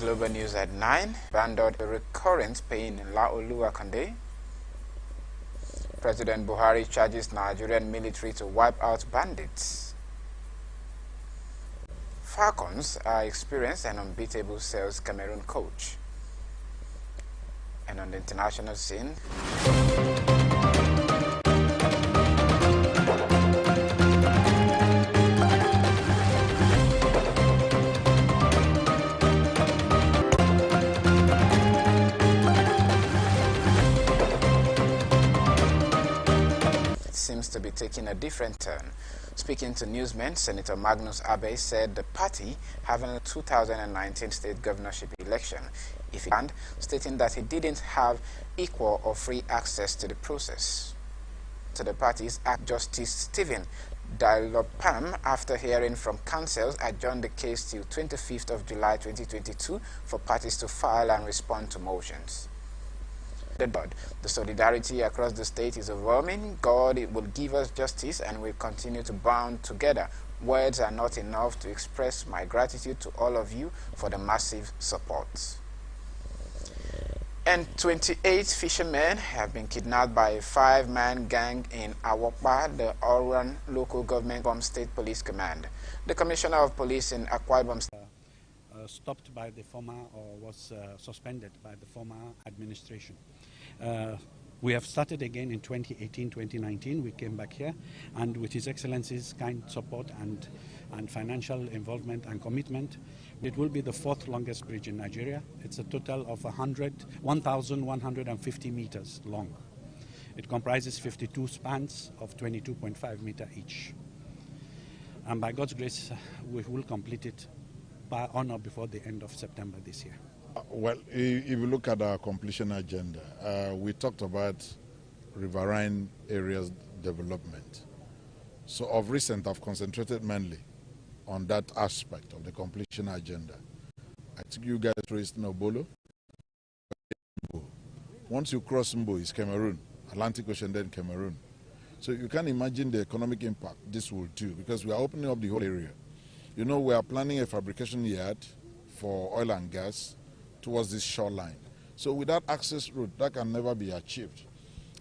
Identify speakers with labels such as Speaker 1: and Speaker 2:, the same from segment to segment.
Speaker 1: Global News at 9. Abandoned a recurrent pain in Laoluakande. President Buhari charges Nigerian military to wipe out bandits. Falcons are experienced and unbeatable sales Cameroon coach. And on the international scene, seems to be taking a different turn. Speaking to newsmen, Senator Magnus Abe said the party having a 2019 state governorship election, if he can, stating that he didn't have equal or free access to the process. To the party's Act Justice Stephen Dalopam, after hearing from councils, adjourned the case till 25th of July 2022 for parties to file and respond to motions. The solidarity across the state is overwhelming. God will give us justice and we'll continue to bond together. Words are not enough to express my gratitude to all of you for the massive support. And 28 fishermen have been kidnapped by a 5-man gang in Awokpa, the Oran local government Ibom State Police Command. The Commissioner of Police in Akwa Ibom
Speaker 2: stopped by the former, or was suspended by the former administration. We have started again in 2018-2019. We came back here, and with His Excellency's kind support and financial involvement and commitment, it will be the 4th longest bridge in Nigeria. It's a total of 1,150 meters long. It comprises 52 spans of 22.5 meters each. And by God's grace, we will complete it by on or before the end of September this year.
Speaker 3: Well, if you look at our completion agenda, we talked about riverine areas development. So of recent, I've concentrated mainly on that aspect of the completion agenda. I think you guys raised Nobolo. Once you cross Mbo, it's Cameroon, Atlantic Ocean, then Cameroon. So you can imagine the economic impact this will do, because we are opening up the whole area. You know, we are planning a fabrication yard for oil and gas towards this shoreline. So without access route, that can never be achieved.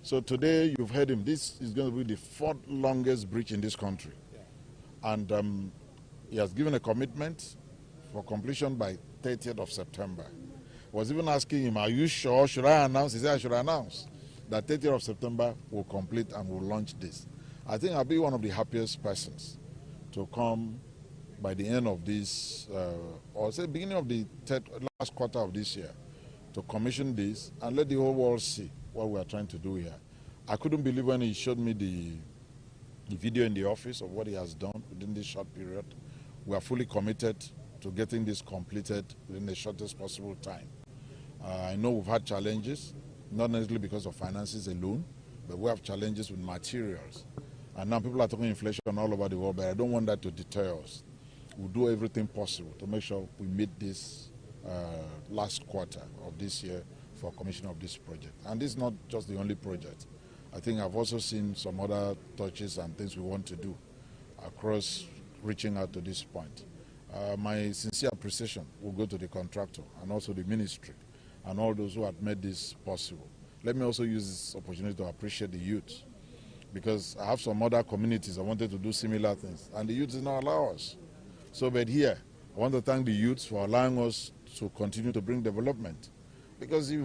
Speaker 3: So today, you've heard him, this is going to be the 4th longest bridge in this country. And he has given a commitment for completion by 30th of September. I was even asking him, are you sure? Should I announce? He said, I should announce that 30th of September will complete and will launch this. I think I'll be one of the happiest persons to come by the end of this, or say beginning of the last quarter of this year, to commission this and let the whole world see what we are trying to do here. I couldn't believe when he showed me the video in the office of what he has done within this short period. We are fully committed to getting this completed within the shortest possible time. I know we've had challenges, not necessarily because of finances alone, but we have challenges with materials. And now people are talking inflation all over the world, but I don't want that to deter us. We'll do everything possible to make sure we meet this last quarter of this year for commission of this project. And this is not just the only project. I think I've also seen some other touches and things we want to do across reaching out to this point. My sincere appreciation will go to the contractor and also the ministry and all those who have made this possible. Let me also use this opportunity to appreciate the youth, because I have some other communities that wanted to do similar things, and the youth did not allow us. So, but here, I want to thank the youths for allowing us to continue to bring development. Because if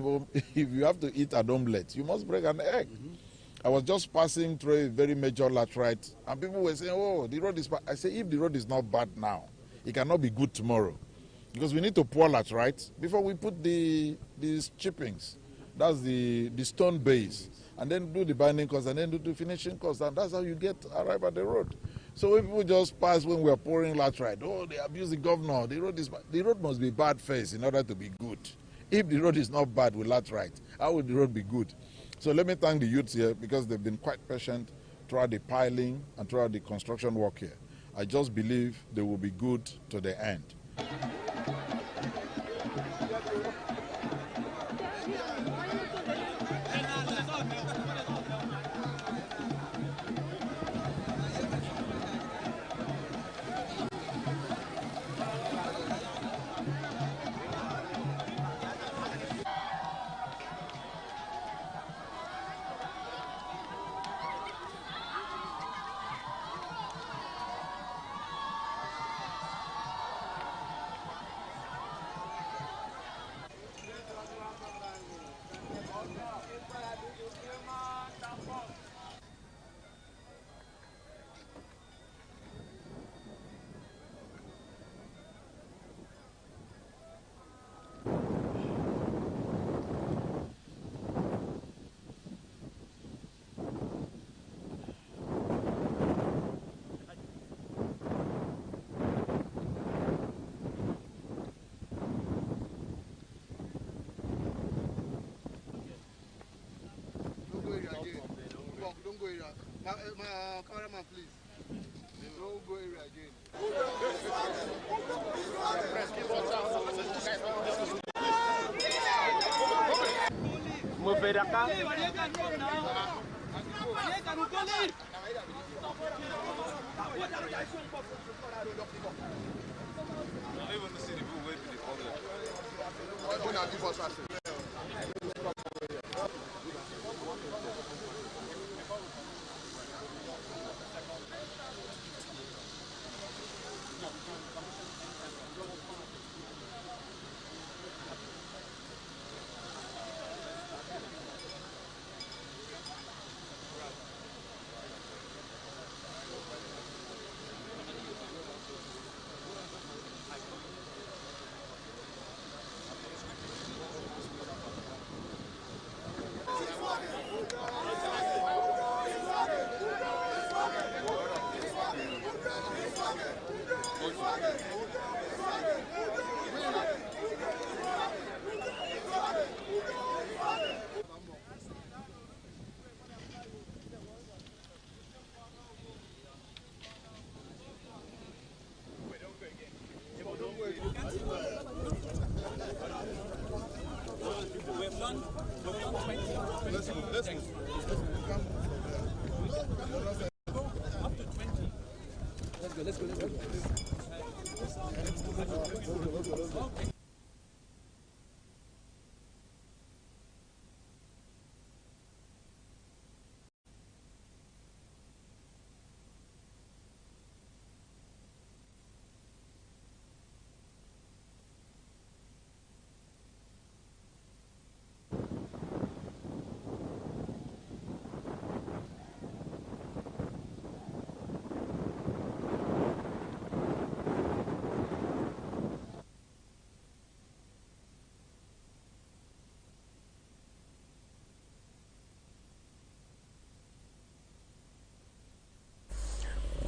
Speaker 3: you have to eat an omelette, you must break an egg. I was just passing through a very major laterite, and people were saying, oh, the road is bad. I say, if the road is not bad now, it cannot be good tomorrow. Because we need to pour laterite before we put these chippings. That's the stone base. And then do the binding course, and then do the finishing course. And that's how you arrive at the road. So if people just pass when we are pouring laterite, oh, they abuse the governor, the road is bad. The road must be bad first in order to be good. If the road is not bad with laterite, how will the road be good? So let me thank the youths here, because they've been quite patient throughout the piling and throughout the construction work here. I just believe they will be good to the end.
Speaker 4: Cameraman, please. Don't go area again.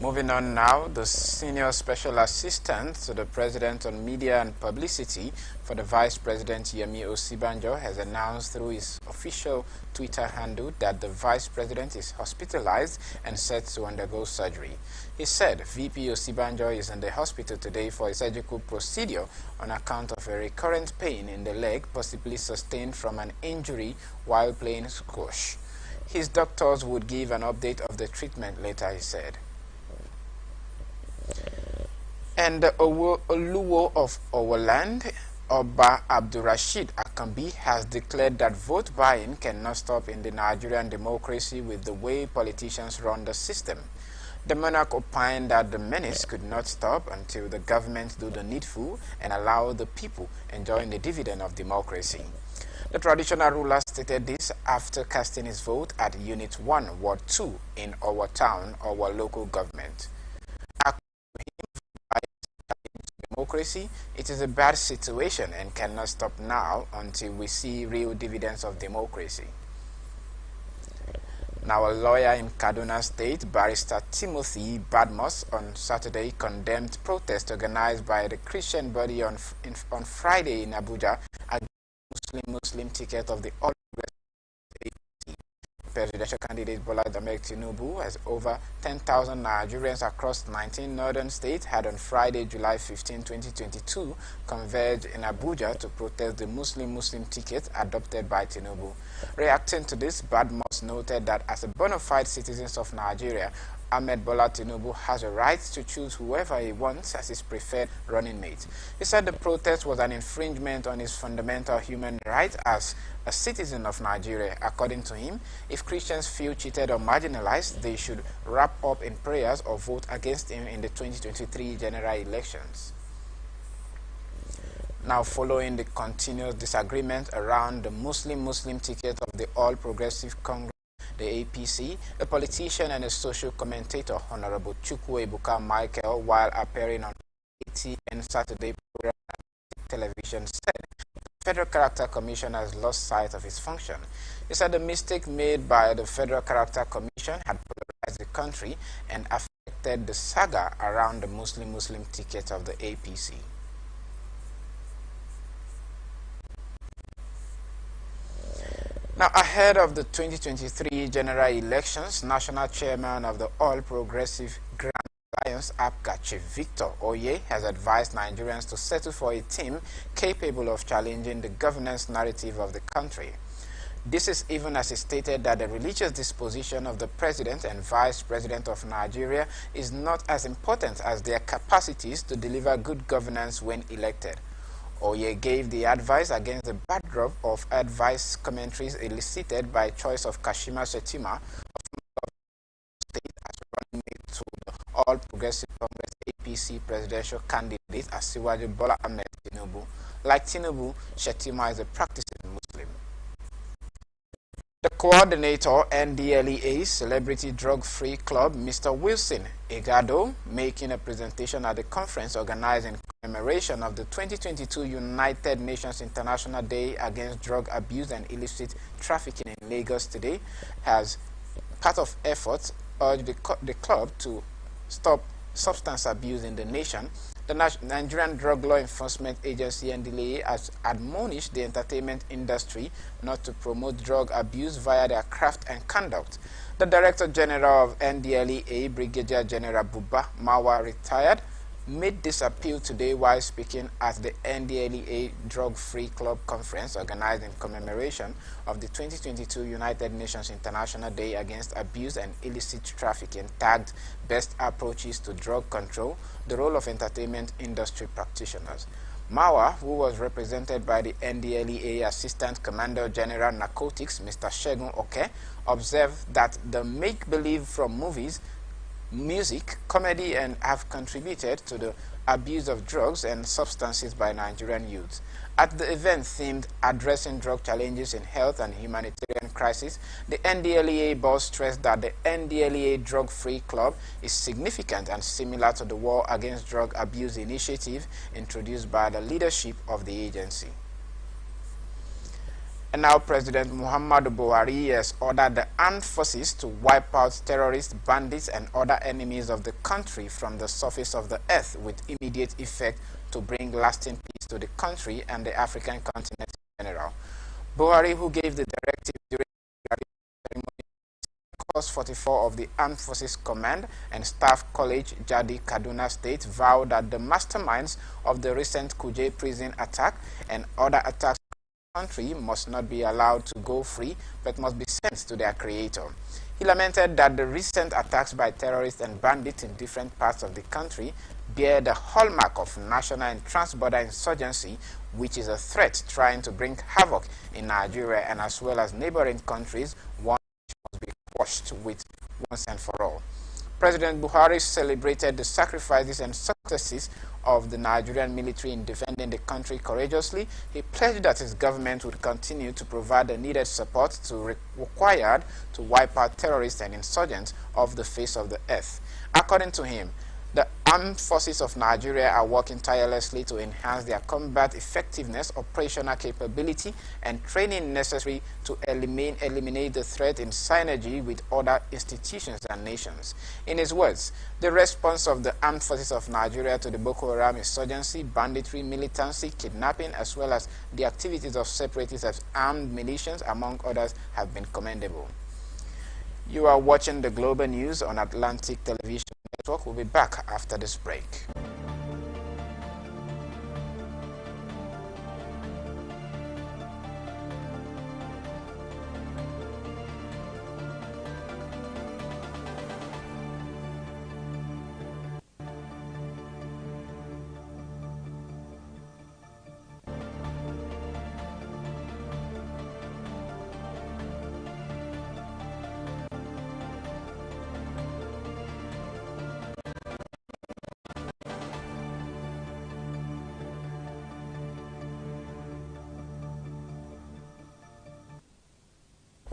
Speaker 1: Moving on now, the Senior Special Assistant to the President on Media and Publicity for the Vice President Yemi Osibanjo has announced through his official Twitter handle that the Vice President is hospitalized and set to undergo surgery. He said VP Osibanjo is in the hospital today for a surgical procedure on account of a recurrent pain in the leg, possibly sustained from an injury while playing squash. His doctors would give an update of the treatment later, he said. And the Oluwo of Owoland, Oba Abdurrashid Akambi, has declared that vote buying cannot stop in the Nigerian democracy with the way politicians run the system. The monarch opined that the menace could not stop until the government do the needful and allow the people enjoying the dividend of democracy. The traditional ruler stated this after casting his vote at Unit 1, Ward 2 in our town, our local government. Democracy, it is a bad situation and cannot stop now until we see real dividends of democracy. Now, a lawyer in Kaduna State, Barrister Timothy Badmus, on Saturday condemned protest organized by the Christian body on Friday in Abuja against Muslim ticket of the all presidential candidate Bola Tinubu, as over 10,000 Nigerians across 19 northern states had on Friday, July 15, 2022, converged in Abuja to protest the Muslim ticket adopted by Tinubu. Reacting to this, Badmus noted that as a bona fide citizen of Nigeria, Ahmed Bola Tinubu has a right to choose whoever he wants as his preferred running mate. He said the protest was an infringement on his fundamental human right as a citizen of Nigeria. According to him, if Christians feel cheated or marginalized, they should wrap up in prayers or vote against him in the 2023 general elections. Now, following the continuous disagreement around the Muslim ticket of the All Progressive Congress, the APC, a politician and a social commentator, Honorable Chukwu Ebuka Michael, while appearing on ATN Saturday program television, said the Federal Character Commission has lost sight of its function. He said the mistake made by the Federal Character Commission had polarized the country and affected the saga around the Muslim ticket of the APC. Now, ahead of the 2023 general elections, National Chairman of the All Progressive Grand Alliance, APGA, Chief Victor Oye, has advised Nigerians to settle for a team capable of challenging the governance narrative of the country. This is even as he stated that the religious disposition of the President and Vice President of Nigeria is not as important as their capacities to deliver good governance when elected. Oye gave the advice against the backdrop of advice commentaries elicited by choice of Kashima Shettima of state as running mate to the All Progressive Congress APC presidential candidate Asiwaju Bola Ahmed Tinubu. Like Tinubu, Shettima is a practicing Muslim. The coordinator, NDLEA Celebrity Drug Free Club, Mr. Wilson Egado, making a presentation at the conference organized in commemoration of the 2022 United Nations International Day Against Drug Abuse and Illicit Trafficking in Lagos today, has, part of efforts, urged the club to stop substance abuse in the nation. The Nigerian Drug Law Enforcement Agency (NDLEA) has admonished the entertainment industry not to promote drug abuse via their craft and conduct. The Director General of NDLEA, Brigadier General Buba Mawa, retired, made this appeal today while speaking at the NDLEA Drug Free Club conference organized in commemoration of the 2022 United Nations International Day Against Abuse and Illicit Trafficking, tagged Best Approaches to Drug Control, the Role of Entertainment Industry Practitioners. Mawa, who was represented by the NDLEA Assistant Commander General Narcotics, Mr. Shegun Oke, observed that the make-believe from movies, music, comedy, and have contributed to the abuse of drugs and substances by Nigerian youths. At the event themed Addressing Drug Challenges in Health and Humanitarian Crisis, the NDLEA boss stressed that the NDLEA Drug Free Club is significant and similar to the War Against Drug Abuse initiative introduced by the leadership of the agency. And now President Muhammadu Buhari has ordered the armed forces to wipe out terrorists, bandits, and other enemies of the country from the surface of the earth with immediate effect to bring lasting peace to the country and the African continent in general. Buhari, who gave the directive during the ceremony, Course 44 of the Armed Forces Command and Staff College, Jadi, Kaduna State, vowed that the masterminds of the recent Kuje prison attack and other attacks country must not be allowed to go free, but must be sent to their creator. He lamented that the recent attacks by terrorists and bandits in different parts of the country bear the hallmark of national and transborder insurgency, which is a threat trying to bring havoc in Nigeria and as well as neighboring countries, one which must be quashed with once and for all. President Buhari celebrated the sacrifices and successes of the Nigerian military in defending the country courageously. He pledged that his government would continue to provide the needed support required to wipe out terrorists and insurgents off the face of the earth. According to him, the armed forces of Nigeria are working tirelessly to enhance their combat effectiveness, operational capability, and training necessary to eliminate the threat in synergy with other institutions and nations. In his words, the response of the armed forces of Nigeria to the Boko Haram insurgency, banditry, militancy, kidnapping, as well as the activities of separatists as armed militias, among others, have been commendable. You are watching the Global News on Atlantic Television Network. We'll be back after this break.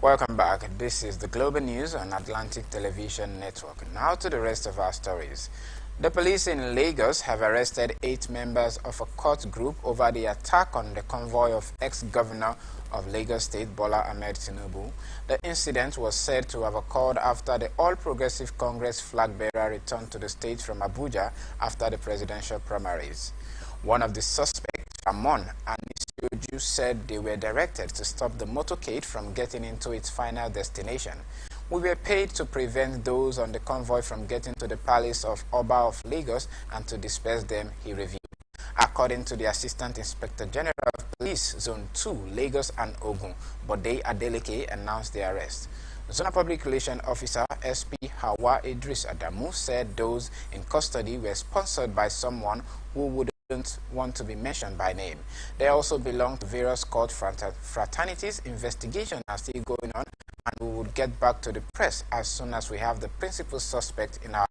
Speaker 1: Welcome back. This is the Global News on Atlantic Television Network. Now to the rest of our stories. The police in Lagos have arrested 8 members of a cult group over the attack on the convoy of ex-governor of Lagos State, Bola Ahmed Tinubu. The incident was said to have occurred after the All Progressive Congress flag bearer returned to the state from Abuja after the presidential primaries. One of the suspects, Ramon, and his Joju said they were directed to stop the motorcade from getting into its final destination. We were paid to prevent those on the convoy from getting to the palace of Oba of Lagos and to disperse them, he revealed. According to the Assistant Inspector General of Police, Zone 2, Lagos and Ogun, Bode Adeleke announced the arrest. Zonal Public Relations Officer SP Hawa Idris Adamu said those in custody were sponsored by someone who wouldn't want to be mentioned by name. They also belong to various court fraternities. Investigations are still going on, and we will get back to the press as soon as we have the principal suspect in our.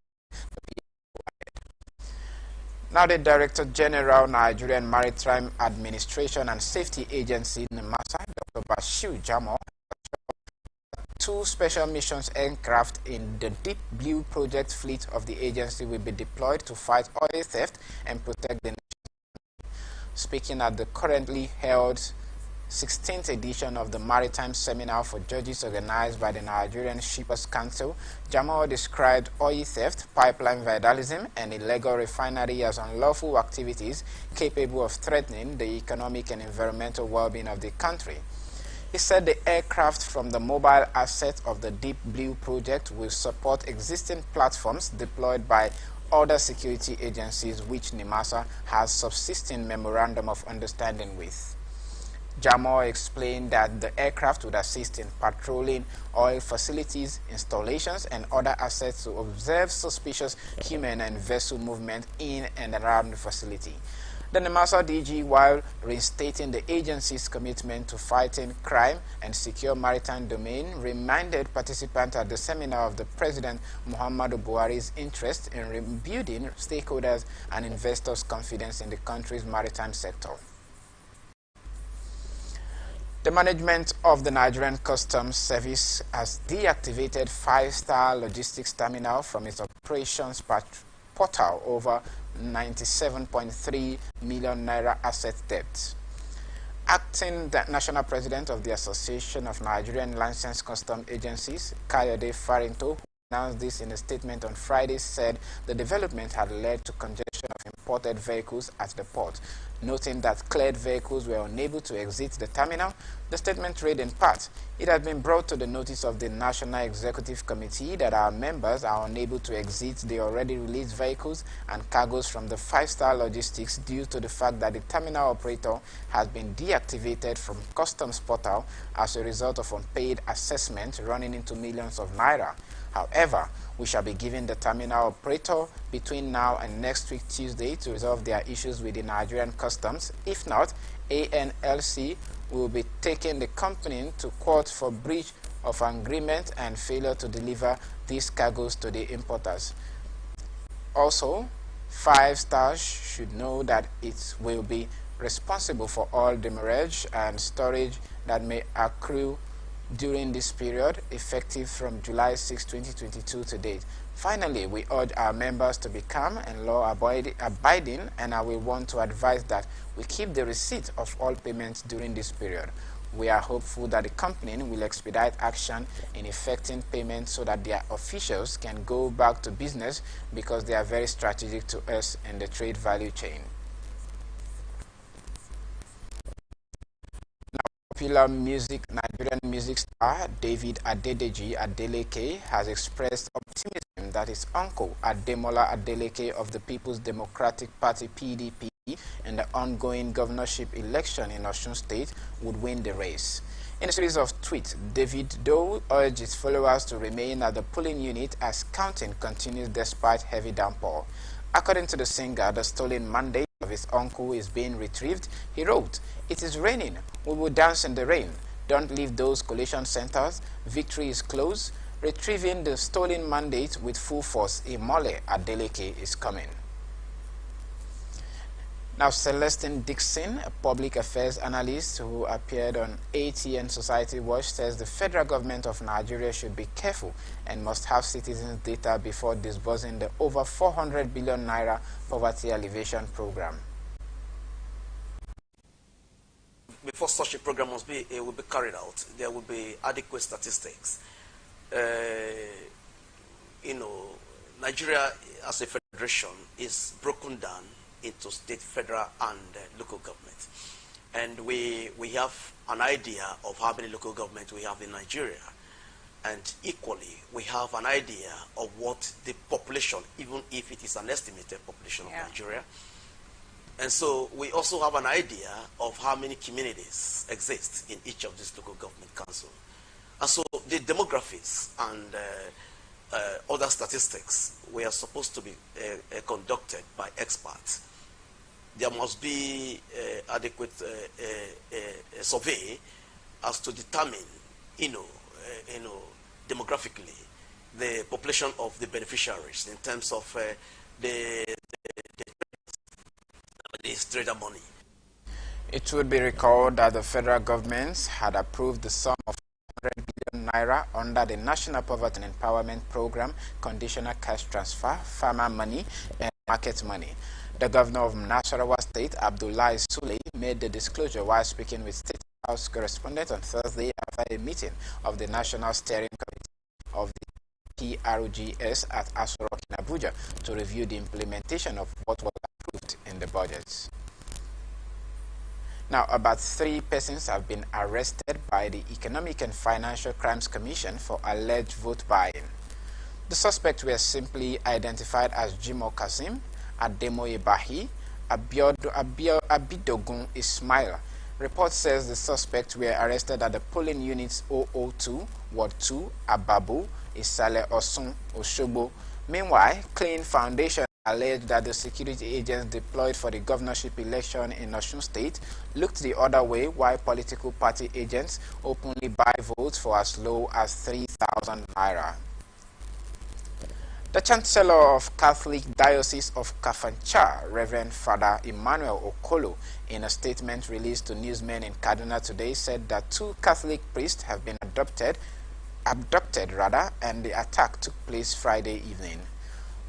Speaker 1: Now, the Director General, Nigerian Maritime Administration and Safety Agency, NIMASA, Dr. Bashir Jamo, two special missions aircraft in the Deep Blue project fleet of the agency will be deployed to fight oil theft and protect the nation. Speaking at the currently held 16th edition of the Maritime Seminar for Judges organized by the Nigerian Shippers Council, Jamal described oil theft, pipeline vandalism, and illegal refinery as unlawful activities capable of threatening the economic and environmental well-being of the country. He said the aircraft from the mobile asset of the Deep Blue project will support existing platforms deployed by other security agencies which NIMASA has subsisting memorandum of understanding with. Jamal explained that the aircraft would assist in patrolling oil facilities, installations, and other assets to observe suspicious human and vessel movement in and around the facility. The NIMASA DG, while reinstating the agency's commitment to fighting crime and secure maritime domain, reminded participants at the seminar of the President Muhammadu Buhari's interest in rebuilding stakeholders and investors' confidence in the country's maritime sector. The management of the Nigerian Customs Service has deactivated 5-star logistics terminal from its operations portal over 97.3 million naira asset debt. Acting the National President of the Association of Nigerian Licensed Customs Agencies, Kayode Farinto, who announced this in a statement on Friday, said the development had led to congestion of imported vehicles at the port. Noting that cleared vehicles were unable to exit the terminal, the statement read in part, "It has been brought to the notice of the National Executive Committee that our members are unable to exit the already released vehicles and cargoes from the 5-star logistics due to the fact that the terminal operator has been deactivated from customs portal as a result of unpaid assessment running into millions of naira. However, we shall be giving the terminal operator between now and next week Tuesday to resolve their issues with the Nigerian Customs. If not, ANLC will be taking the company to court for breach of agreement and failure to deliver these cargoes to the importers." Also, 5 stars should know that it will be responsible for all demurrage and storage that may accrue during this period, effective from July 6, 2022 to date. Finally, we urge our members to be calm and law-abiding, and I will want to advise that we keep the receipt of all payments during this period. We are hopeful that the company will expedite action in effecting payments so that their officials can go back to business because they are very strategic to us in the trade value chain. Popular Nigerian music star David Adedeji Adeleke has expressed optimism that his uncle Ademola Adeleke of the People's Democratic Party (PDP) in the ongoing governorship election in Osun State would win the race. In a series of tweets, David Doe urged his followers to remain at the polling unit as counting continues despite heavy downpour. According to the singer, the stolen mandate of his uncle is being retrieved. He wrote, "It is raining. We will dance in the rain. Don't leave those collation centers. Victory is close. Retrieving the stolen mandate with full force. Imole Adeleke is coming." Now, Celestine Dixon, a public affairs analyst who appeared on ATN Society Watch, says the federal government of Nigeria should be careful and must have citizens' data before disbursing the over 400 billion naira poverty alleviation program.
Speaker 5: Before such a program will be carried out, there will be adequate statistics. Nigeria as a federation is broken down into state, federal, and local government. And we have an idea of how many local governments we have in Nigeria. And equally, we have an idea of what the population, even if it is an estimated population of Nigeria. And so we also have an idea of how many communities exist in each of these local government councils. And so the demographics and other statistics were supposed to be conducted by experts. There must be adequate survey as to determine, demographically, the population of the beneficiaries in terms of the trader money.
Speaker 1: It would be recalled that the federal government had approved the sum of 100 billion naira under the National Poverty and Empowerment Program, conditional cash transfer, farmer money, and market money. The governor of Nasarawa State, Abdullahi Sule, made the disclosure while speaking with State House correspondents on Thursday after a meeting of the National Steering Committee of the PRGS at Aso Rock in Abuja to review the implementation of what was approved in the budgets. Now, about 3 persons have been arrested by the Economic and Financial Crimes Commission for alleged vote buying. The suspects were simply identified as Jimo Kasim, Ademoye Bahi, Abidogun Ismail. Report says the suspects were arrested at the polling units 002, Ward 2, Ababu, Isale Osun, Oshobo. Meanwhile, Clean Foundation alleged that the security agents deployed for the governorship election in Osun State looked the other way while political party agents openly buy votes for as low as 3,000 naira. The Chancellor of Catholic Diocese of Kafancha, Reverend Father Emmanuel Okolo, in a statement released to newsmen in Kaduna today, said that 2 Catholic priests have been abducted, and the attack took place Friday evening.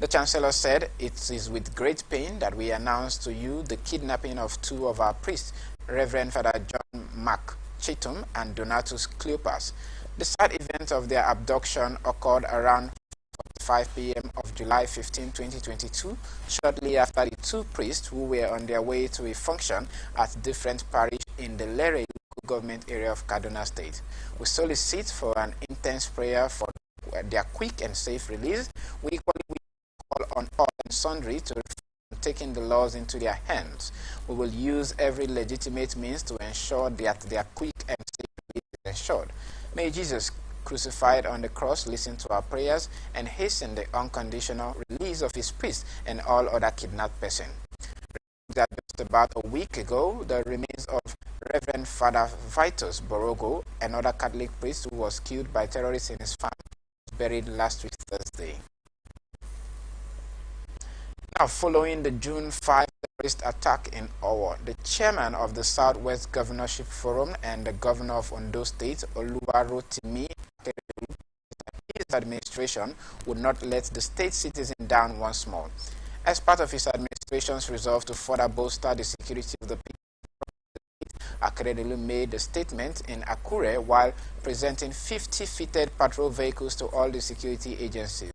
Speaker 1: The Chancellor said, "It is with great pain that we announce to you the kidnapping of 2 of our priests, Reverend Father John Mark Chitum and Donatus Cleopas. The sad event of their abduction occurred around 5 p.m. of July 15, 2022, shortly after the 2 priests who were on their way to a function at different parish in the Lere government area of Kaduna State. We solicit for an intense prayer for their quick and safe release. We equally call on all and sundry to refrain from taking the laws into their hands. We will use every legitimate means to ensure that their quick and safe release is ensured. May Jesus crucified on the cross listen to our prayers and hasten the unconditional release of his priests and all other kidnapped persons." That just about a week ago, the remains of Reverend Father Vitus Borogo, another Catholic priest who was killed by terrorists in his farm, was buried last week Thursday. Now, following the June 5 terrorist attack in Owo, the chairman of the Southwest Governorship Forum and the governor of Ondo State, Oluwarotimi, his administration would not let the state citizen down once more. As part of his administration's resolve to further bolster the security of the people, Akeredolu made a statement in Akure while presenting 50 fitted patrol vehicles to all the security agencies.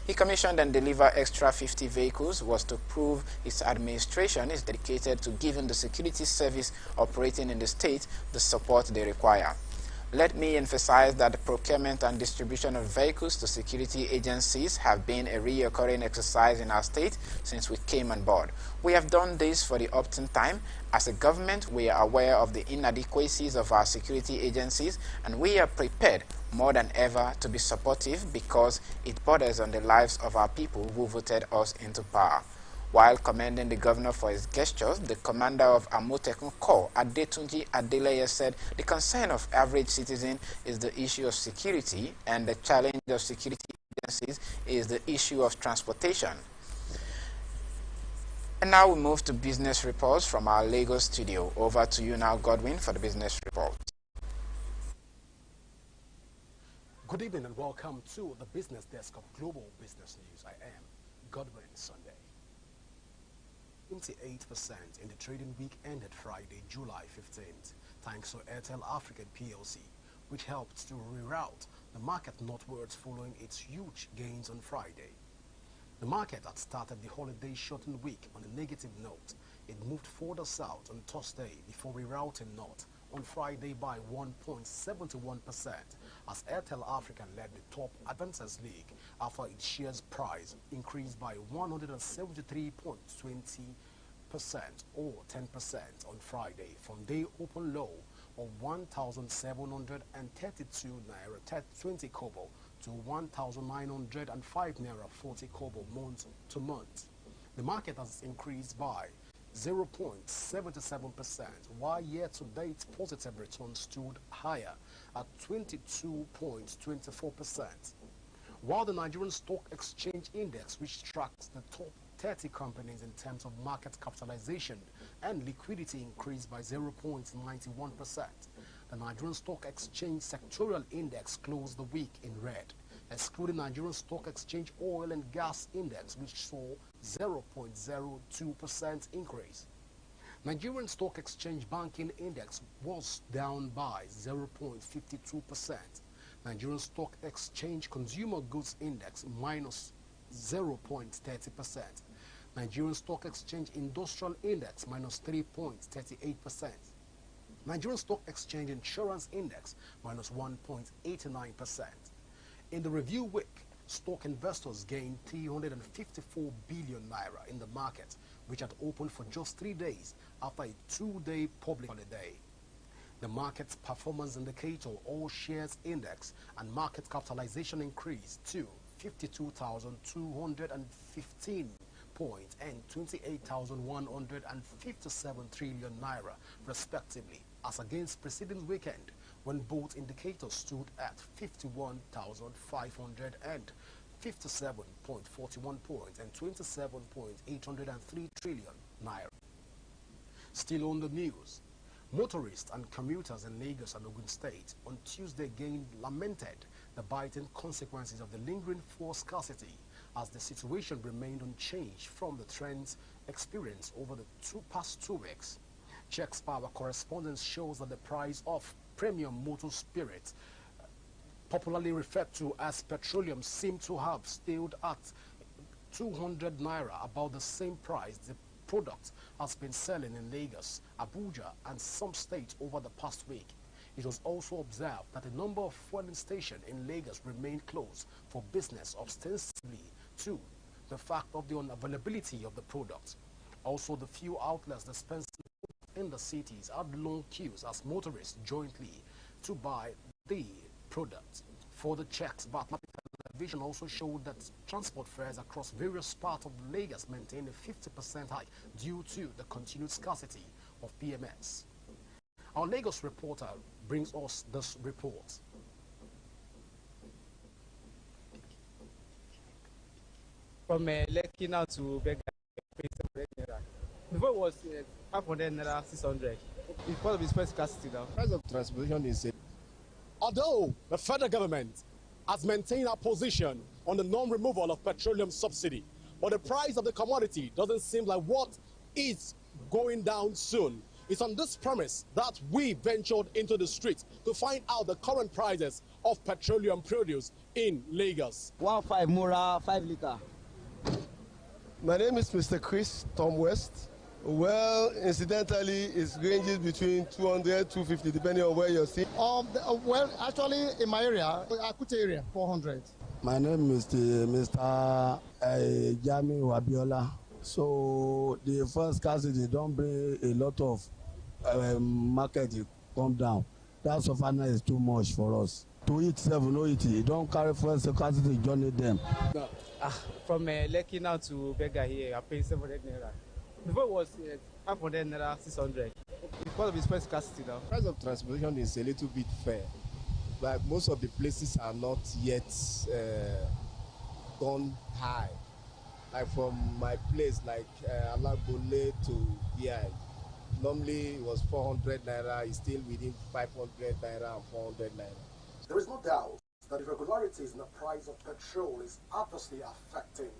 Speaker 1: He commissioned and delivered extra 50 vehicles was to prove his administration is dedicated to giving the security service operating in the state the support they require. Let me emphasize that the procurement and distribution of vehicles to security agencies have been a recurring exercise in our state since we came on board. We have done this for the opportune time. As a government, we are aware of the inadequacies of our security agencies, and we are prepared more than ever to be supportive because it borders on the lives of our people who voted us into power. While commending the governor for his gestures, the commander of Amotekun Corps, Adetunji Adeleye, said the concern of average citizen is the issue of security and the challenge of security agencies is the issue of transportation. And now we move to business reports from our Lagos studio. Over to you now, Godwin, for the business report.
Speaker 6: Good evening and welcome to the business desk of Global Business News. I am Godwin Sunday. 28% in the trading week ended Friday, July 15th, thanks to Airtel African PLC, which helped to reroute the market northwards following its huge gains on Friday. The market had started the holiday shortened week on a negative note. It moved further south on Thursday before rerouting north on Friday by 1.71% as Airtel Africa led the top Advancers League after its shares price increased by 173.20% or 10% on Friday from day open low of 1,732 naira 20 kobo to 1,905 naira 40 kobo month to month. The market has increased by 0.77%, while year-to-date positive returns stood higher at 22.24%. While the Nigerian Stock Exchange Index, which tracks the top 30 companies in terms of market capitalization and liquidity, increased by 0.91%. The Nigerian Stock Exchange Sectorial Index closed the week in red, excluding Nigerian Stock Exchange Oil and Gas Index, which saw 0.02% increase. Nigerian Stock Exchange Banking Index was down by 0.52%. Nigerian Stock Exchange Consumer Goods Index minus 0.30%. Nigerian Stock Exchange Industrial Index minus 3.38%. Nigerian Stock Exchange Insurance Index minus 1.89%. In the review week, stock investors gained 354 billion naira in the market, which had opened for just 3 days after a 2-day public holiday. The market's performance indicator, All Shares Index, and market capitalization increased to 52,215 point and 28,157 trillion naira, respectively, as against preceding weekend, when both indicators stood at 51,557.41 points and 27.803 trillion naira. Still on the news, motorists and commuters in Lagos and Ogun State on Tuesday again lamented the biting consequences of the lingering fuel scarcity as the situation remained unchanged from the trends experienced over the past 2 weeks. Checks Power correspondence shows that the price of premium motor spirit, popularly referred to as petroleum, seemed to have stayed at 200 naira, about the same price the product has been selling in Lagos, Abuja, and some states over the past week. It was also observed that a number of fueling stations in Lagos remained closed for business, ostensibly to the fact of the unavailability of the product. Also, the few outlets dispensing in the cities had long queues as motorists jointly to buy the product. For the checks, but television also showed that transport fares across various parts of Lagos maintained a 50% hike due to the continued scarcity of PMS. Our Lagos reporter brings us this report.
Speaker 7: From Lekki now to Bega, before it was 500 naira, 600. It's part of its first scarcity now.
Speaker 8: Price of transportation is
Speaker 6: Although the federal government has maintained a position on the non-removal of petroleum subsidy, but the price of the commodity doesn't seem like what is going down soon. It's on this premise that we ventured into the streets to find out the current prices of petroleum produce in Lagos.
Speaker 9: 1.5 Mura, 5 litre.
Speaker 8: My name is Mr. Chris Tom West. Well, incidentally, it ranges between 200, 250, depending on where you're seeing.
Speaker 10: Well, actually, in my area, Akute area, 400.
Speaker 9: My name is Mr. Jami Wabiola. So the first scarcity don't bring a lot of market come down. That so far now is too much for us. To eat 7, no eat it. Don't carry first scarcity, journey them.
Speaker 7: From Lekki now to Bega here, I pay 700 naira. Before it was 500 naira, 600. It's part of its first scarcity now.
Speaker 8: Price of transportation is a little bit fair. Like most of the places are not yet gone high. Like from my place, like Alagbole to VI, normally it was 400 naira, it's still within 500 naira and 400 naira.
Speaker 6: There is no doubt that irregularities in the price of petrol is adversely affecting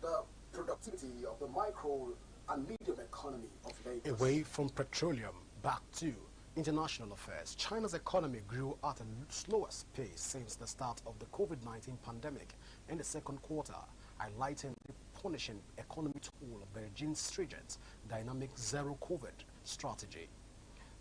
Speaker 6: the productivity of the micro and medium economy of Lagos. Away from petroleum, back to international affairs. China's economy grew at a slowest pace since the start of the COVID-19 pandemic in the second quarter, highlighting the punishing economic toll of Beijing's stringent dynamic zero-COVID strategy.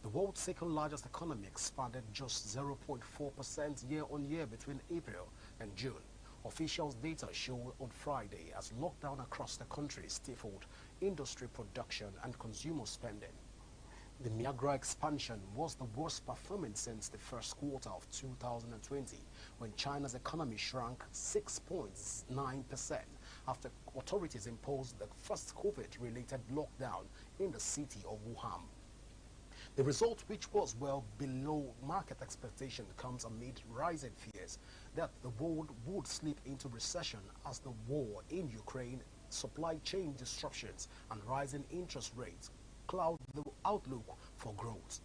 Speaker 6: The world's second largest economy expanded just 0.4% year-on-year between April and June. Officials' data showed on Friday as lockdown across the country stifled industry production and consumer spending. The Niagara expansion was the worst performance since the first quarter of 2020, when China's economy shrank 6.9% after authorities imposed the first COVID-related lockdown in the city of Wuhan. The result, which was well below market expectation, comes amid rising fears that the world would slip into recession as the war in Ukraine, supply chain disruptions, and rising interest rates cloud the outlook for growth.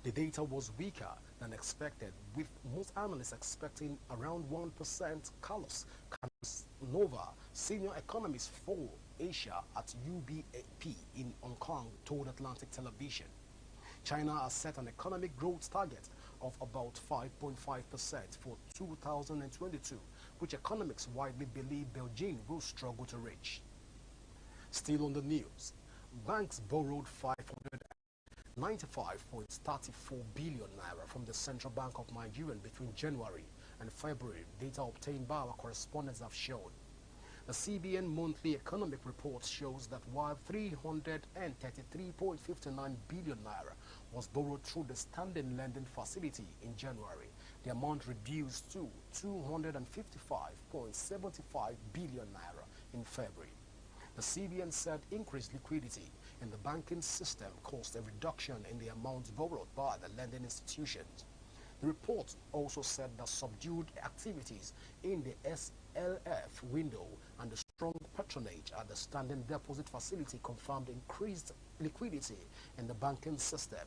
Speaker 6: The data was weaker than expected, with most analysts expecting around 1%. Carlos Casanova, senior economist for Asia at UBAP in Hong Kong, told Atlantic Television. China has set an economic growth target of about 5.5% for 2022, which economists widely believe Beijing will struggle to reach. Still on the news, banks borrowed 595.34 billion naira from the Central Bank of Nigeria between January and February, data obtained by our correspondents have shown. The CBN monthly economic report shows that while 333.59 billion naira was borrowed through the standing lending facility in January, the amount reduced to 255.75 billion naira in February. The CBN said increased liquidity in the banking system caused a reduction in the amount borrowed by the lending institutions. The report also said that subdued activities in the SLF window and the strong patronage at the standing deposit facility confirmed increased liquidity in the banking system.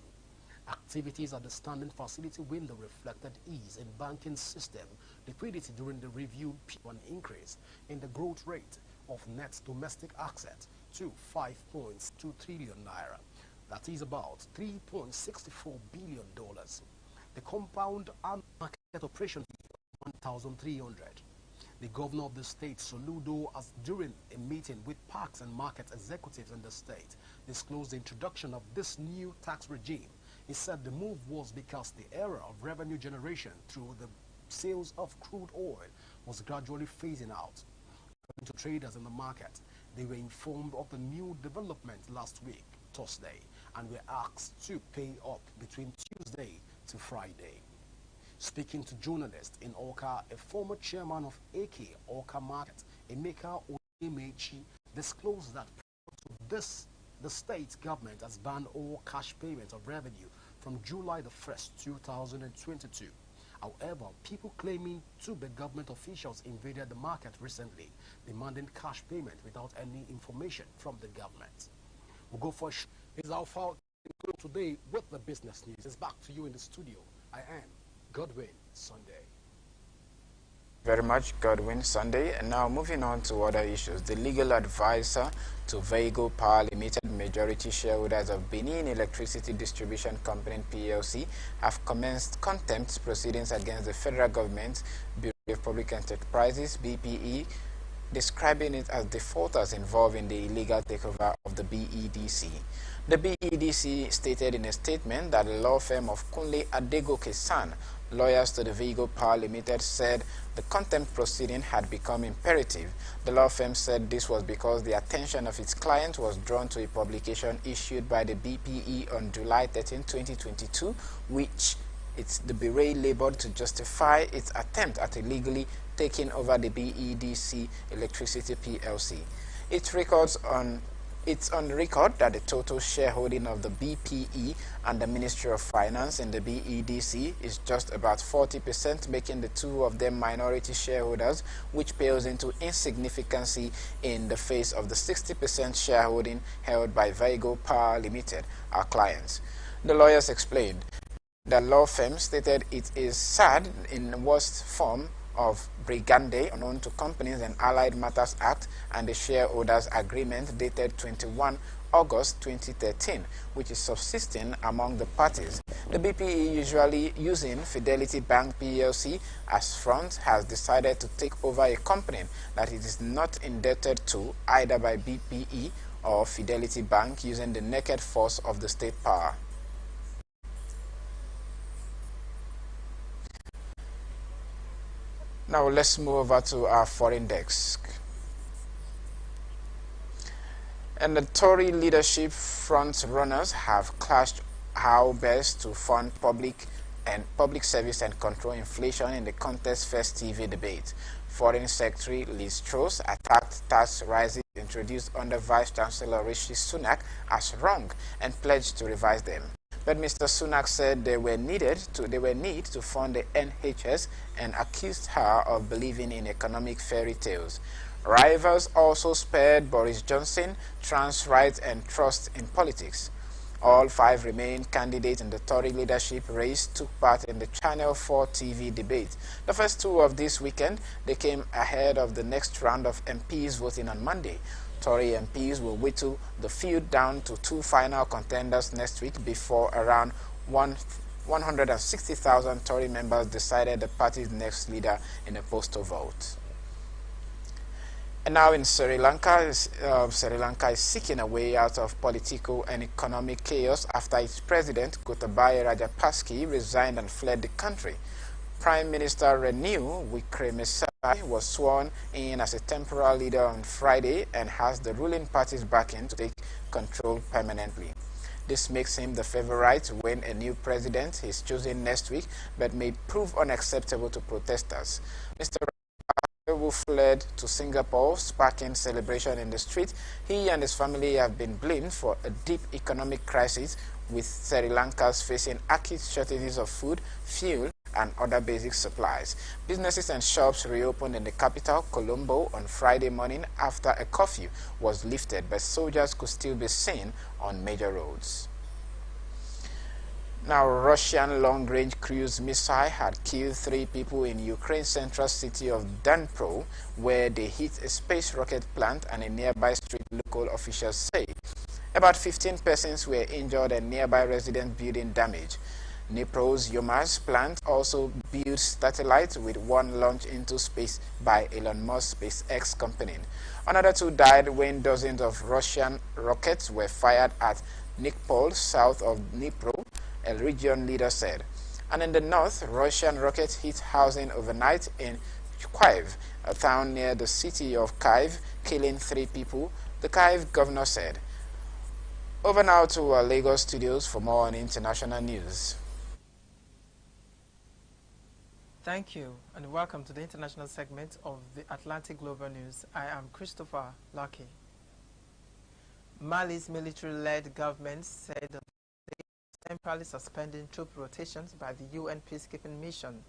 Speaker 6: Activities at the standing facility window reflected ease in banking system liquidity during the review, an increase in the growth rate of net domestic assets to 5.2 trillion naira. That is about $3.64 billion. The compound annual market operation 1,300. The governor of the state, Soludo, as during a meeting with parks and market executives in the state, disclosed the introduction of this new tax regime. He said the move was because the era of revenue generation through the sales of crude oil was gradually phasing out. According to traders in the market, they were informed of the new development last week, Thursday, and were asked to pay up between Tuesday to Friday. Speaking to journalists in Awka, a former chairman of AK Awka Market, Emeka Oyemechi, disclosed that the state government has banned all cash payment of revenue from July the 1st, 2022. However, people claiming to be government officials invaded the market recently, demanding cash payment without any information from the government. We'll go for is our file today with the business news. It's back to you in the studio. I am Godwin Sunday.
Speaker 1: Very much, Godwin Sunday. And now moving on to other issues. The legal advisor to Veigo Power Limited, majority shareholders of Benin Electricity Distribution Company PLC, have commenced contempt proceedings against the federal government Bureau of Public Enterprises (BPE), describing it as defaulters involved in the illegal takeover of the BEDC. The BEDC stated in a statement that the law firm of Kunle Adegoke-san, lawyers to the Veigo Power Limited, said the contempt proceeding had become imperative. The law firm said this was because the attention of its client was drawn to a publication issued by the BPE on July 13, 2022, which the Bureau labeled to justify its attempt at illegally taking over the BEDC Electricity PLC. It's on record that the total shareholding of the BPE and the Ministry of Finance in the BEDC is just about 40%, making the two of them minority shareholders, which pales into insignificancy in the face of the 60% shareholding held by Veigo Power Limited, our clients. The lawyers explained. The law firm stated it is sad in worst form of Brigande, unknown to Companies and Allied Matters Act, and the Shareholders Agreement dated 21 August 2013, which is subsisting among the parties. The BPE, usually using Fidelity Bank PLC as front, has decided to take over a company that it is not indebted to either by BPE or Fidelity Bank, using the naked force of the state power. Now let's move over to our foreign desk. And the Tory leadership front runners have clashed how best to fund public service and control inflation in the contest first TV debate. Foreign Secretary Liz Truss attacked tax rises introduced under Vice Chancellor Rishi Sunak as wrong and pledged to revise them. But Mr. Sunak said they were need to fund the NHS and accused her of believing in economic fairy tales. Rivals also spared Boris Johnson, trans rights and trust in politics. All five remaining candidates in the Tory leadership race took part in the Channel 4 TV debate. The first two of this weekend, they came ahead of the next round of MPs voting on Monday. Tory MPs will whittle the field down to two final contenders next week before around 160,000 Tory members decided the party's next leader in a postal vote. And now in Sri Lanka, Sri Lanka is seeking a way out of political and economic chaos after its president, Gotabaya Rajapaksa, resigned and fled the country. Prime Minister Ranil Wickremesinghe was sworn in as a temporary leader on Friday and has the ruling party's backing to take control permanently. This makes him the favorite when a new president is chosen next week, but may prove unacceptable to protesters. Mr. who fled to Singapore, sparking celebration in the street. He and his family have been blamed for a deep economic crisis, with Sri Lanka's facing acute shortages of food, fuel, and other basic supplies. Businesses and shops reopened in the capital, Colombo, on Friday morning after a curfew was lifted, but soldiers could still be seen on major roads. Now, Russian long-range cruise missile had killed 3 people in Ukraine's central city of Dnipro, where they hit a space rocket plant and a nearby street, local officials say. About 15 persons were injured and nearby resident building damage. Dnipro's Yomaz plant also builds satellites, with one launched into space by Elon Musk's SpaceX company. Another 2 died when dozens of Russian rockets were fired at Nikopol, south of Dnipro, a region leader said. And in the north, Russian rockets hit housing overnight in Kyiv, a town near the city of Kyiv, killing 3 people, the Kyiv governor said. Over now to our Lagos studios for more on international news.
Speaker 11: Thank you, and welcome to the international segment of the Atlantic Global News. I am Christopher Lucky. Mali's military-led government said that temporarily suspending troop rotations by the UN peacekeeping mission,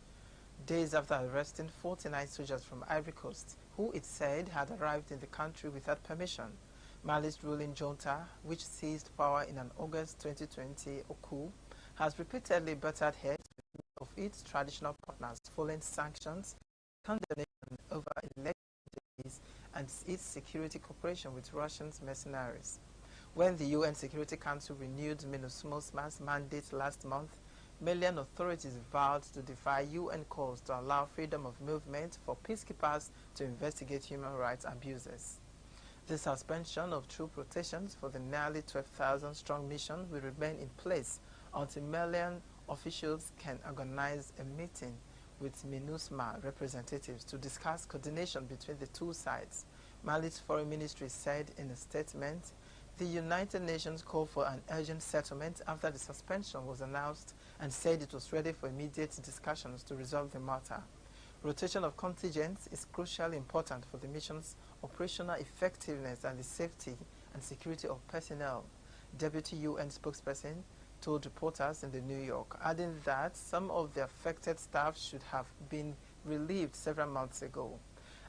Speaker 11: days after arresting 49 soldiers from Ivory Coast, who it said had arrived in the country without permission. Mali's ruling junta, which seized power in an August 2020 coup, has repeatedly butted heads with of its traditional partners following sanctions, condemnation over election days, and its security cooperation with Russian mercenaries. When the UN Security Council renewed MINUSMA's mandate last month, Malian authorities vowed to defy UN calls to allow freedom of movement for peacekeepers to investigate human rights abuses. The suspension of troop rotations for the nearly 12,000-strong mission will remain in place until Malian officials can organize a meeting with MINUSMA representatives to discuss coordination between the two sides. Mali's foreign ministry said in a statement, the United Nations called for an urgent settlement after the suspension was announced and said it was ready for immediate discussions to resolve the matter. Rotation of contingents is crucially important for the mission's operational effectiveness and the safety and security of personnel, Deputy UN spokesperson told reporters in the New York, adding that some of the affected staff should have been relieved several months ago.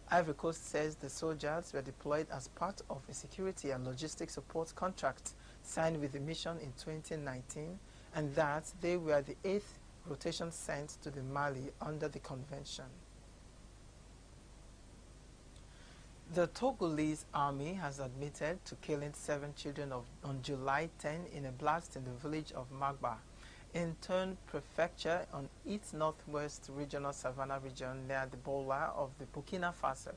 Speaker 11: Ivory Coast says the soldiers were deployed as part of a security and logistics support contract signed with the mission in 2019, and that they were the 8th rotation sent to the Mali under the convention. The Togolese army has admitted to killing 7 children on July 10 in a blast in the village of Magba, in Turn Prefecture on its northwest regional Savannah region near the border of the Burkina Faso.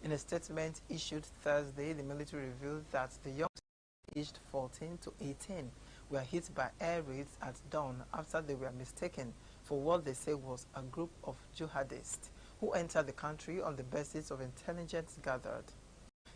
Speaker 11: In a statement issued Thursday, the military revealed that the young aged 14 to 18 were hit by air raids at dawn after they were mistaken for what they say was a group of jihadists who entered the country on the basis of intelligence gathered.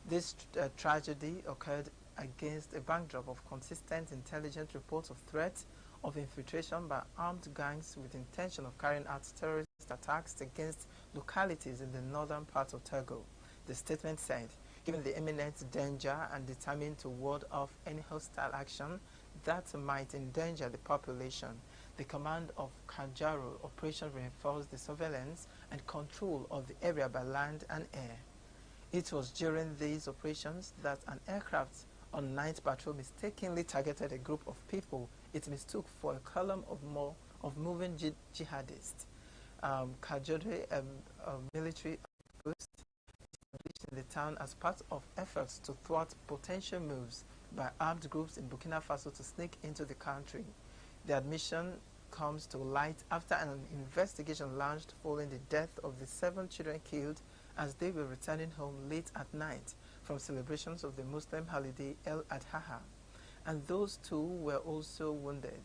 Speaker 11: This tragedy occurred against a backdrop of consistent intelligence reports of threats of infiltration by armed gangs with the intention of carrying out terrorist attacks against localities in the northern part of Togo. The statement said, given the imminent danger and determined to ward off any hostile action that might endanger the population, the command of Kajaro operation reinforced the surveillance and control of the area by land and air. It was during these operations that an aircraft on night patrol mistakenly targeted a group of people it mistook for a column of moving jihadists. Kajore, a military post established in the town as part of efforts to thwart potential moves by armed groups in Burkina Faso to sneak into the country. The admission comes to light after an investigation launched following the death of the 7 children killed as they were returning home late at night from celebrations of the Muslim holiday El Adha, and those 2 were also wounded.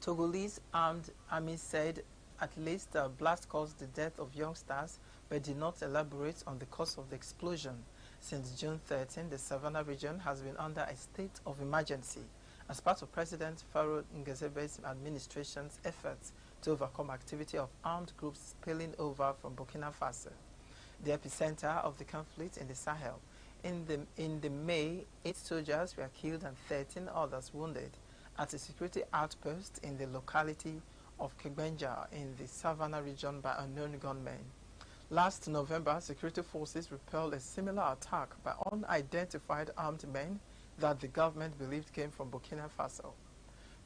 Speaker 11: Togolese armed army said at least a blast caused the death of youngsters, but did not elaborate on the cause of the explosion. Since June 13, the Savannah region has been under a state of emergency as part of President Farouk Ngezebe's administration's efforts to overcome activity of armed groups spilling over from Burkina Faso, the epicenter of the conflict in the Sahel. In the May, 8 soldiers were killed and 13 others wounded at a security outpost in the locality of Kegbenja in the Savannah region by unknown gunmen. Last November, security forces repelled a similar attack by unidentified armed men that the government believed came from Burkina Faso.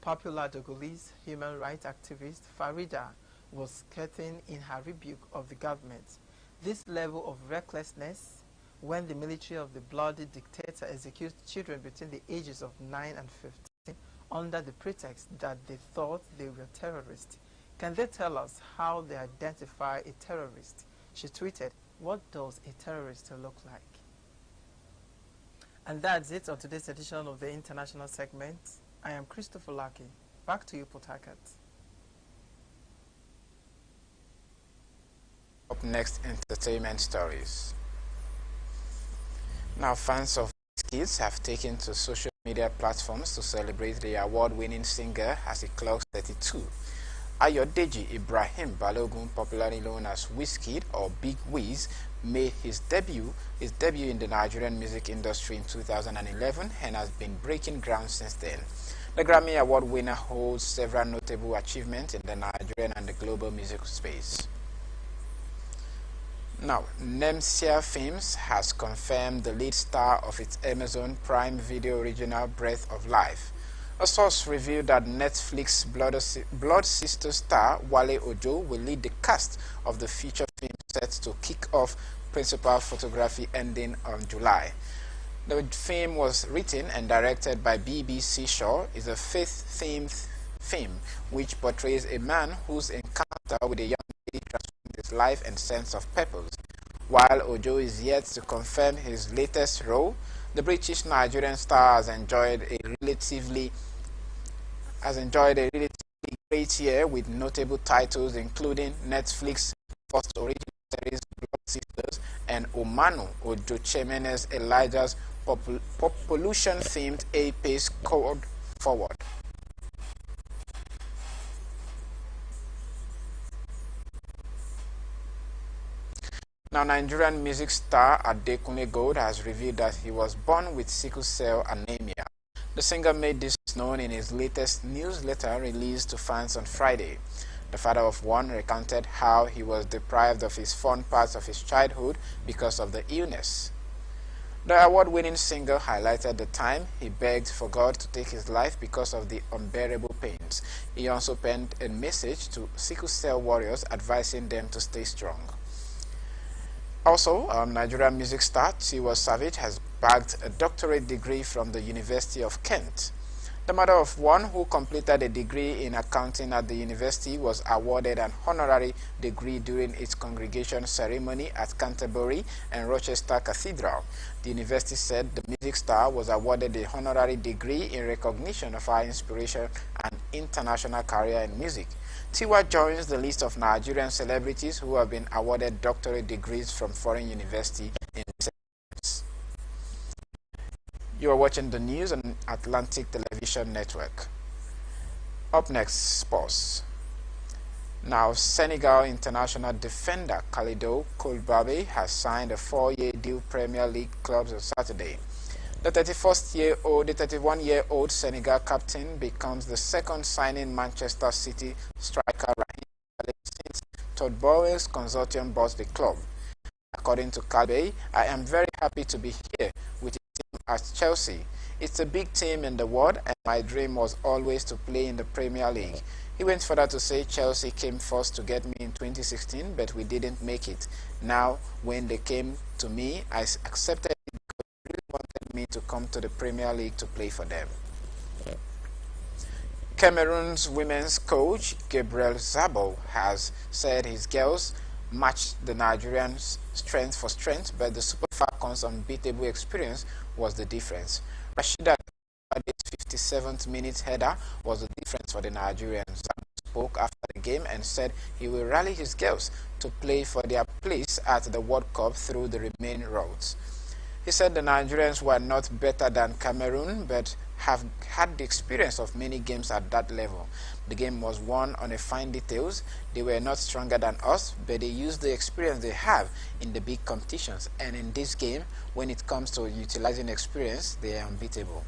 Speaker 11: Popular Togolese human rights activist Farida was scathing in her rebuke of the government. This level of recklessness, when the military of the bloody dictator executes children between the ages of 9 and 15 under the pretext that they thought they were terrorists. Can they tell us how they identify a terrorist? She tweeted, "What does a terrorist look like?" And that's it on today's edition of the International Segment. I am Christopher Lucky. Back to you, Port Harcourt.
Speaker 1: Up next, entertainment stories. Now, fans of Kids have taken to social media platforms to celebrate the award-winning singer as he clocks 32. Ayodeji Ibrahim Balogun, popularly known as Wizkid or Big Wiz, made his debut in the Nigerian music industry in 2011 and has been breaking ground since then. The Grammy Award winner holds several notable achievements in the Nigerian and the global music space. Now, Nemsia Films has confirmed the lead star of its Amazon Prime Video original Breath of Life. A source revealed that Netflix Blood Sister star Wale Ojo will lead the cast of the feature film set to kick off principal photography ending on July. The film was written and directed by BBC Shaw, is a faith-themed film which portrays a man whose encounter with a young lady transformed his life and sense of purpose. While Ojo is yet to confirm his latest role, the British-Nigerian star has enjoyed a relatively great year with notable titles including Netflix first original series Blood Sisters and Omanu Ojochemene's Elijah's pollution-themed A-Pace Code Forward. Now, Nigerian music star Adekunle Gold has revealed that he was born with sickle cell anemia. The singer made this known in his latest newsletter released to fans on Friday. The father of one recounted how he was deprived of his fun parts of his childhood because of the illness. The award-winning singer highlighted the time he begged for God to take his life because of the unbearable pains. He also penned a message to sickle cell warriors advising them to stay strong. Also, Nigerian music star Tiwa Savage has bagged a doctorate degree from the University of Kent. The mother of one who completed a degree in accounting at the university was awarded an honorary degree during its congregation ceremony at Canterbury and Rochester Cathedral. The university said the music star was awarded a honorary degree in recognition of her inspiration and international career in music. Tiwa joins the list of Nigerian celebrities who have been awarded doctorate degrees from foreign universities in recent years. You are watching the news on Atlantic Television Network. Up next, sports. Now, Senegal international defender Kalidou Koulibaly has signed a 4-year deal Premier League clubs on Saturday. The 31-year-old Senegal captain becomes the second signing Manchester City striker Raheem since Todd Bowles Consortium bought the club. According to Koulibaly, I am very happy to be here with a team at Chelsea. It's a big team in the world and my dream was always to play in the Premier League. He went further to say Chelsea came first to get me in 2016 but we didn't make it. Now when they came to me, I accepted it because they really wanted me to come to the Premier League to play for them. Cameroon's women's coach Gabriel Zabel has said his girls matched the Nigerians strength for strength, but the Super Falcons' unbeatable experience was the difference. Rashida Ade's 57th minute header was the difference for the Nigerians. Zabel spoke after the game and said he will rally his girls to play for their place at the World Cup through the remaining routes. He said the Nigerians were not better than Cameroon, but have had the experience of many games at that level. The game was won on a fine details. They were not stronger than us, but they used the experience they have in the big competitions. And in this game, when it comes to utilizing experience, they are unbeatable.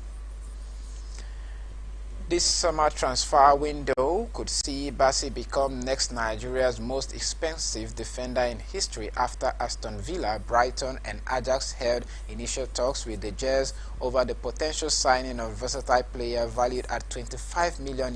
Speaker 1: This summer transfer window could see Bassey become next Nigeria's most expensive defender in history after Aston Villa, Brighton and Ajax held initial talks with the Jazz over the potential signing of a versatile player valued at €25 million.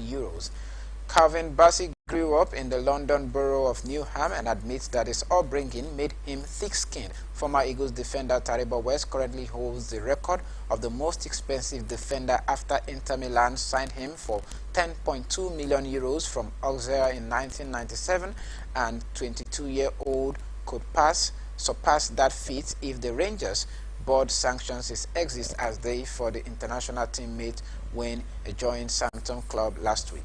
Speaker 1: Calvin Bassey grew up in the London borough of Newham and admits that his upbringing made him thick-skinned. Former Eagles defender Taribo West currently holds the record of the most expensive defender after Inter Milan signed him for €10.2 million from Auxerre in 1997, and 22-year-old could surpass that feat if the Rangers board sanctions his exit as they for the international teammate when he joined Southampton club last week.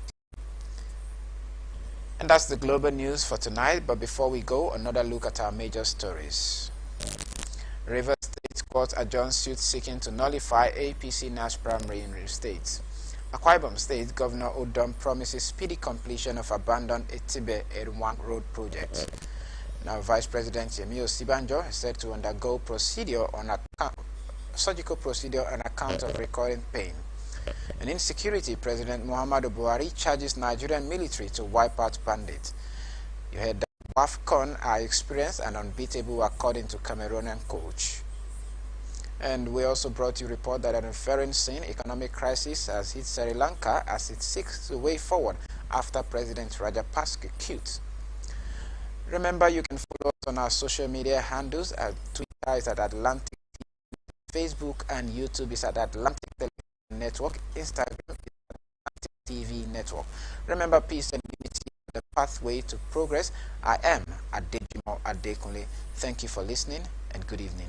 Speaker 1: And that's the global news for tonight, but before we go, another look at our major stories. Rivers State Court adjourns suit seeking to nullify APC Nash Primary in Rivers State. Akwa Ibom State Governor Odom promises speedy completion of abandoned Etibe Erwan Road project. Now, Vice President Yemi Osibanjo is said to undergo surgical procedure on account of recurring pain. And insecurity, President Muhammadu Buhari charges Nigerian military to wipe out bandits. You heard that WAFCON are experienced and unbeatable according to Cameroonian coach. And we also brought you a report that an unforeseen economic crisis has hit Sri Lanka as it seeks a way forward after President Rajapaksa quit. Remember, you can follow us on our social media handles. At Twitter is at Atlantic TV, Facebook and YouTube is at Atlantic Television Network, Instagram is at Atlantic TV Network. Remember, peace and unity are the pathway to progress. I am Adejimo Adekunle. Thank you for listening and good evening.